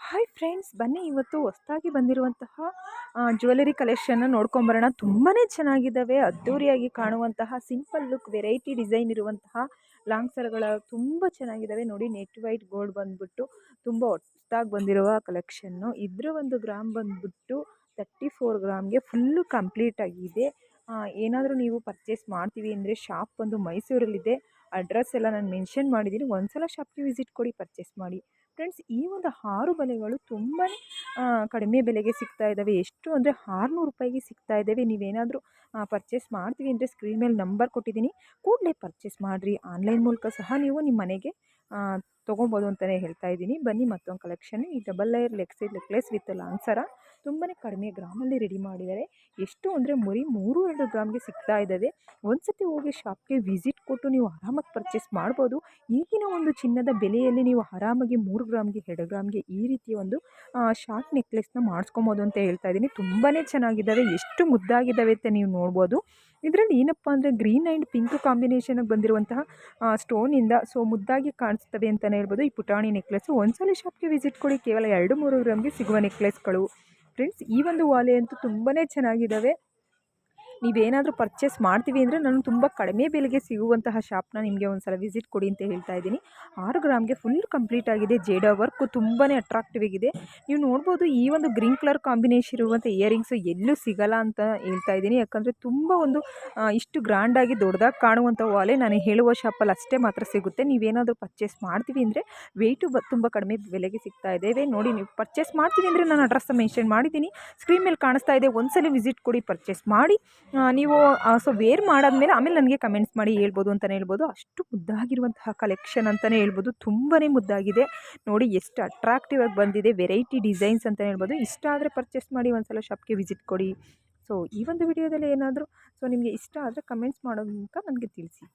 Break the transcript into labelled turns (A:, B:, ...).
A: Hi friends, ಬನ್ನಿ ಇವತ್ತು ಹೊಸದಾಗಿ ಬಂದಿರುವಂತಹ ಜ್ಯುವೆಲರಿ ಕಲೆಕ್ಷನ್ನ ನೋಡ್ಕೊಂಬರೋಣ. ತುಂಬಾ ಚೆನ್ನಾಗಿದ್ದಾವೆ, ಅದ್ಧೂರಿಯಾಗಿ ಕಾಣುವಂತಹ ಸಿಂಪಲ್ ಲುಕ್ ವೆರೈಟಿ ಡಿಸೈನ್ ಇರುವಂತಹ ಲಾಂಗ್ ಸರಗಳ ತುಂಬ ಚೆನ್ನಾಗಿದ್ದಾವೆ ನೋಡಿ. ನೆಟ್ ವೈಟ್ ಗೋಲ್ಡ್ ಬಂದ್ಬಿಟ್ಟು ತುಂಬ ಹೊಸದಾಗಿ ಬಂದಿರುವ ಕಲೆಕ್ಷನ್ನು. ಇದರ ಒಂದು ಗ್ರಾಮ್ ಬಂದ್ಬಿಟ್ಟು 34 ಗ್ರಾಮ್ಗೆ ಫುಲ್ಲು ಕಂಪ್ಲೀಟ್ ಆಗಿದೆ. ಏನಾದರೂ ನೀವು ಪರ್ಚೇಸ್ ಮಾಡ್ತೀವಿ ಅಂದರೆ ಶಾಪ್ ಒಂದು ಮೈಸೂರಲ್ಲಿದೆ. ಅಡ್ರೆಸ್ ಎಲ್ಲ ನಾನು ಮೆನ್ಷನ್ ಮಾಡಿದ್ದೀನಿ. ಒಂದ್ಸಲ ಶಾಪ್ಗೆ ವಿಸಿಟ್ ಕೊಡಿ, ಪರ್ಚೇಸ್ ಮಾಡಿ. ಫ್ರೆಂಡ್ಸ್, ಈ ಒಂದು 6 ಬಳೆಗಳು ತುಂಬಾ ಕಡಿಮೆ ಬೆಲೆಗೆ ಸಿಗ್ತಾ ಇದ್ದಾವೆ. ಎಷ್ಟು ಅಂದರೆ 600 ರೂಪಾಯಿಗೆ ಸಿಗ್ತಾ ಇದ್ದಾವೆ. ನೀವೇನಾದರೂ ಪರ್ಚೇಸ್ ಮಾಡ್ತೀವಿ ಅಂದರೆ ಸ್ಕ್ರೀನ್ ಮೇಲೆ ನಂಬರ್ ಕೊಟ್ಟಿದ್ದೀನಿ, ಕೂಡಲೇ ಪರ್ಚೇಸ್ ಮಾಡಿರಿ. ಆನ್ಲೈನ್ ಮೂಲಕ ಸಹ ನೀವು ನಿಮ್ಮ ಮನೆಗೆ ತೊಗೊಬೋದು ಅಂತಲೇ ಹೇಳ್ತಾ ಇದ್ದೀನಿ. ಬನ್ನಿ, ಮತ್ತೊಂದು ಕಲೆಕ್ಷನ್. ಈ double layer necklace with long ಸರ ತುಂಬಾ ಕಡಿಮೆ ಗ್ರಾಮಲ್ಲಿ ರೆಡಿ ಮಾಡಿದ್ದಾರೆ. ಎಷ್ಟು ಅಂದರೆ 3.2 ಗ್ರಾಮ್ಗೆ ಸಿಗ್ತಾ ಇದ್ದಾವೆ. ಒಂದ್ಸತಿ ಹೋಗಿ ಶಾಪ್ಗೆ ವಿಸಿಟ್ ಕೊಟ್ಟು ನೀವು ಆರಾಮಾಗಿ ಪರ್ಚೇಸ್ ಮಾಡ್ಬೋದು. ಈಗಿನ ಒಂದು ಚಿನ್ನದ ಬೆಲೆಯಲ್ಲಿ ನೀವು ಆರಾಮಾಗಿ 3 ಗ್ರಾಮ್ಗೆ 2 ಗ್ರಾಮ್ಗೆ ಈ ರೀತಿಯ ಒಂದು ಶಾರ್ಟ್ ನೆಕ್ಲೆಸ್ನ ಮಾಡಿಸ್ಕೊಬೋದು ಅಂತ ಹೇಳ್ತಾ ಇದ್ದೀನಿ. ತುಂಬಾ ಚೆನ್ನಾಗಿದ್ದಾವೆ, ಎಷ್ಟು ಮುದ್ದಾಗಿದ್ದಾವೆ ಅಂತ ನೀವು ನೋಡ್ಬೋದು. ಇದರಲ್ಲಿ ಏನಪ್ಪ ಅಂದರೆ ಗ್ರೀನ್ ಆ್ಯಂಡ್ ಪಿಂಕ್ ಕಾಂಬಿನೇಷನ್ಗೆ ಬಂದಿರುವಂತಹ ಸ್ಟೋನಿಂದ ಮುದ್ದಾಗಿ ಕಾಣಿಸ್ತವೆ ಅಂತಲೇ ಹೇಳ್ಬೋದು. ಈ ಪುಟಾಣಿ ನೆಕ್ಲೆಸ್ಸು ಒಂದ್ಸಲ ಶಾಪ್ಗೆ ವಿಸಿಟ್ ಕೊಡಿ, ಕೇವಲ 2-3 ಗ್ರಾಮ್ಗೆ ಸಿಗುವ ನೆಕ್ಲೆಸ್ಗಳು. ಫ್ರೆಂಡ್ಸ್, ಈ ಒಂದು ವಾಲೆ ಅಂತೂ ತುಂಬಾ ಚೆನ್ನಾಗಿದ್ದಾವೆ. ನೀವೇನಾದರೂ ಪರ್ಚೇಸ್ ಮಾಡ್ತೀವಿ ಅಂದರೆ ನಾನು ತುಂಬ ಕಡಿಮೆ ಬೆಲೆಗೆ ಸಿಗುವಂತಹ ಶಾಪ್ನ ನಿಮಗೆ ಒಂದು ಸಲ ವಿಸಿಟ್ ಕೊಡಿ ಅಂತ ಹೇಳ್ತಾ ಇದ್ದೀನಿ. 6 ಗ್ರಾಮ್ಗೆ ಫುಲ್ ಕಂಪ್ಲೀಟ್ ಆಗಿದೆ. ಜೇಡ ವರ್ಕ್ ತುಂಬಾ ಅಟ್ರಾಕ್ಟಿವ್ ಆಗಿದೆ. ನೀವು ನೋಡ್ಬೋದು, ಈ ಒಂದು ಗ್ರೀನ್ ಕಲರ್ ಕಾಂಬಿನೇಷನ್ ಇರುವಂಥ ಇಯರಿಂಗ್ಸು ಎಲ್ಲೂ ಸಿಗಲ್ಲ ಅಂತ ಹೇಳ್ತಾ ಇದ್ದೀನಿ. ಯಾಕಂದರೆ ತುಂಬ ಒಂದು ಇಷ್ಟು ಗ್ರ್ಯಾಂಡಾಗಿ ದೊಡ್ಡದಾಗಿ ಕಾಣುವಂಥ ವಾಲೆ ನಾನು ಹೇಳುವ ಶಾಪಲ್ಲಿ ಅಷ್ಟೇ ಮಾತ್ರ ಸಿಗುತ್ತೆ. ನೀವೇನಾದರೂ ಪರ್ಚೇಸ್ ಮಾಡ್ತೀವಿ ಅಂದರೆ ವೆಯ್ಟು ತುಂಬ ಕಡಿಮೆ ಬೆಲೆಗೆ ಸಿಗ್ತಾ ಇದ್ದೇವೆ ನೋಡಿ. ನೀವು ಪರ್ಚೇಸ್ ಮಾಡ್ತೀವಿ ಅಂದರೆ ನಾನು ಅಡ್ರೆಸ್ ಮೆನ್ಷನ್ ಮಾಡಿದ್ದೀನಿ, ಸ್ಕ್ರೀನ್ ಮೇಲೆ ಕಾಣಿಸ್ತಾ ಇದೆ. ಒಂದ್ಸಲ ವಿಸಿಟ್ ಕೊಡಿ, ಪರ್ಚೇಸ್ ಮಾಡಿ. ನೀವು ವೇರ್ ಮಾಡಾದ್ಮೇಲೆ ಆಮೇಲೆ ನನಗೆ ಕಮೆಂಟ್ಸ್ ಮಾಡಿ ಹೇಳ್ಬೋದು ಅಂತಲೇ ಹೇಳ್ಬೋದು. ಅಷ್ಟು ಮುದ್ದಾಗಿರುವಂತಹ ಕಲೆಕ್ಷನ್ ಅಂತಲೇ ಹೇಳ್ಬೋದು. ತುಂಬಾ ಮುದ್ದಾಗಿದೆ ನೋಡಿ, ಎಷ್ಟು ಅಟ್ರಾಕ್ಟಿವ್ ಆಗಿ ಬಂದಿದೆ. ವೆರೈಟಿ ಡಿಸೈನ್ಸ್ ಅಂತಲೇ ಹೇಳ್ಬೋದು. ಇಷ್ಟ ಆದರೆ ಪರ್ಚೇಸ್ ಮಾಡಿ, ಒಂದ್ಸಲ ಶಾಪ್ಗೆ ವಿಸಿಟ್ ಕೊಡಿ. ಈ ಒಂದು ವಿಡಿಯೋದಲ್ಲಿ ಏನಾದರೂ ನಿಮಗೆ ಇಷ್ಟ ಆದರೆ ಕಮೆಂಟ್ಸ್ ಮಾಡೋ ಮೂಲಕ ನನಗೆ ತಿಳಿಸಿ.